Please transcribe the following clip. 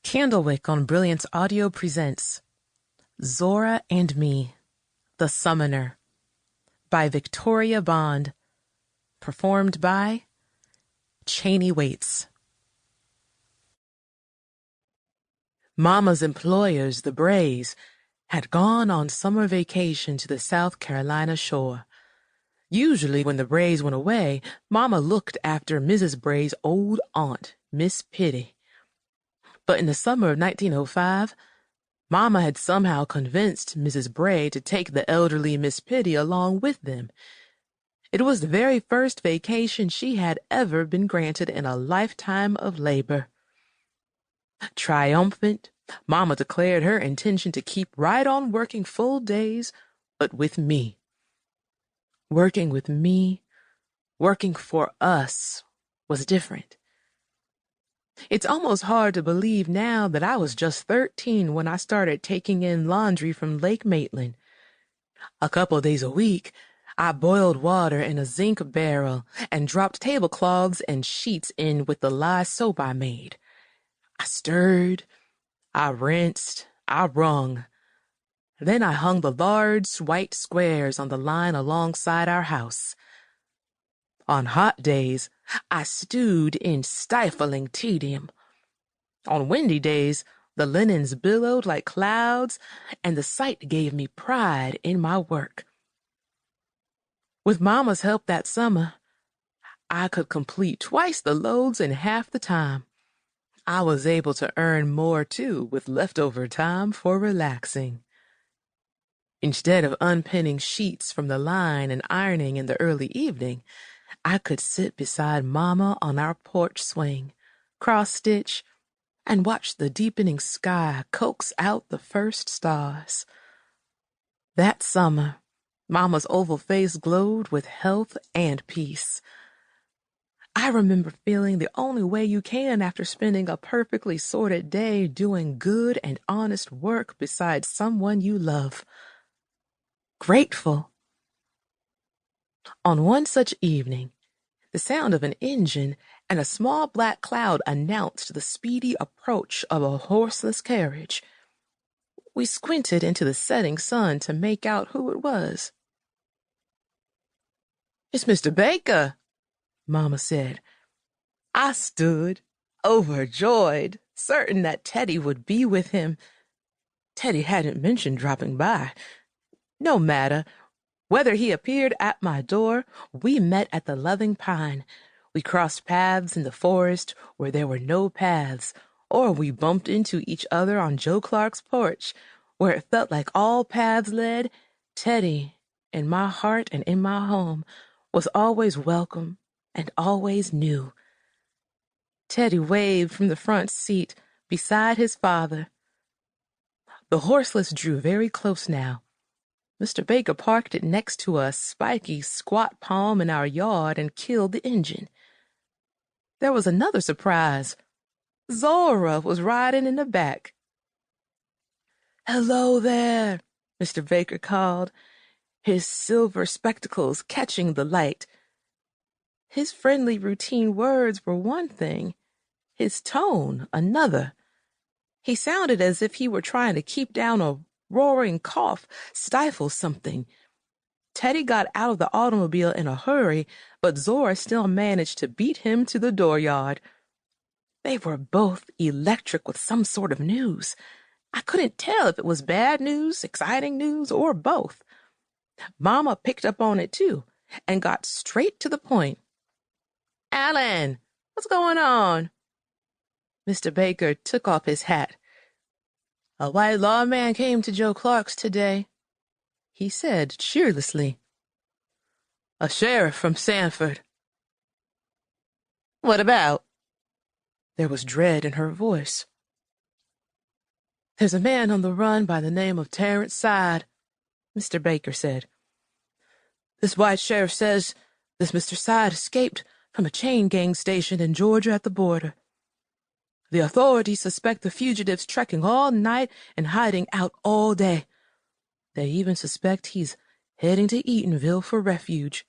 Candlewick on Brilliance Audio presents Zora and Me, The Summoner, by Victoria Bond, performed by Cheney Waits. Mama's employers, the Brays, had gone on summer vacation to the South Carolina shore. Usually when the Brays went away, Mama looked after Mrs. Bray's old aunt, Miss Pitty. But in the summer of 1905, Mama had somehow convinced Mrs. Bray to take the elderly Miss Pitty along with them. It was the very first vacation she had ever been granted in a lifetime of labor. Triumphant, Mama declared her intention to keep right on working full days, but with me. Working with me, working for us, was different. It's almost hard to believe now that I was just 13 when I started taking in laundry from Lake Maitland. A couple days a week, I boiled water in a zinc barrel and dropped tablecloths and sheets in with the lye soap I made. I stirred, I rinsed, I wrung. Then I hung the large white squares on the line alongside our house. On hot days, I stewed in stifling tedium. On windy days, the linens billowed like clouds, and the sight gave me pride in my work. With Mama's help that summer, I could complete twice the loads in half the time. I was able to earn more, too, with leftover time for relaxing. Instead of unpinning sheets from the line and ironing in the early evening, I could sit beside Mama on our porch swing, cross-stitch, and watch the deepening sky coax out the first stars. That summer, Mama's oval face glowed with health and peace. I remember feeling the only way you can after spending a perfectly sorted day doing good and honest work beside someone you love. Grateful. On one such evening, the sound of an engine and a small black cloud announced the speedy approach of a horseless carriage. We squinted into the setting sun to make out who it was. "It's Mr. Baker," Mama said. I stood, overjoyed, certain that Teddy would be with him. Teddy hadn't mentioned dropping by. No matter. Whether he appeared at my door, we met at the Loving Pine. We crossed paths in the forest where there were no paths, or we bumped into each other on Joe Clark's porch, where it felt like all paths led. Teddy, in my heart and in my home, was always welcome and always new. Teddy waved from the front seat beside his father. The horseless drew very close now. Mr. Baker parked it next to a spiky, squat palm in our yard and killed the engine. There was another surprise. Zora was riding in the back. "Hello there," Mr. Baker called, his silver spectacles catching the light. His friendly routine words were one thing, his tone another. He sounded as if he were trying to keep down a roaring cough, stifle something. Teddy got out of the automobile in a hurry, but Zora still managed to beat him to the dooryard. They were both electric with some sort of news. I couldn't tell if it was bad news, exciting news, or both. Mama picked up on it, too, and got straight to the point. "Alan, what's going on?" Mr. Baker took off his hat. "A white lawman came to Joe Clark's today," he said cheerlessly. "A sheriff from Sanford." "What about?" There was dread in her voice. "There's a man on the run by the name of Terrence Side," Mr. Baker said. "This white sheriff says this Mr. Side escaped from a chain gang station in Georgia at the border. The authorities suspect the fugitives trekking all night and hiding out all day. They even suspect he's heading to Eatonville for refuge.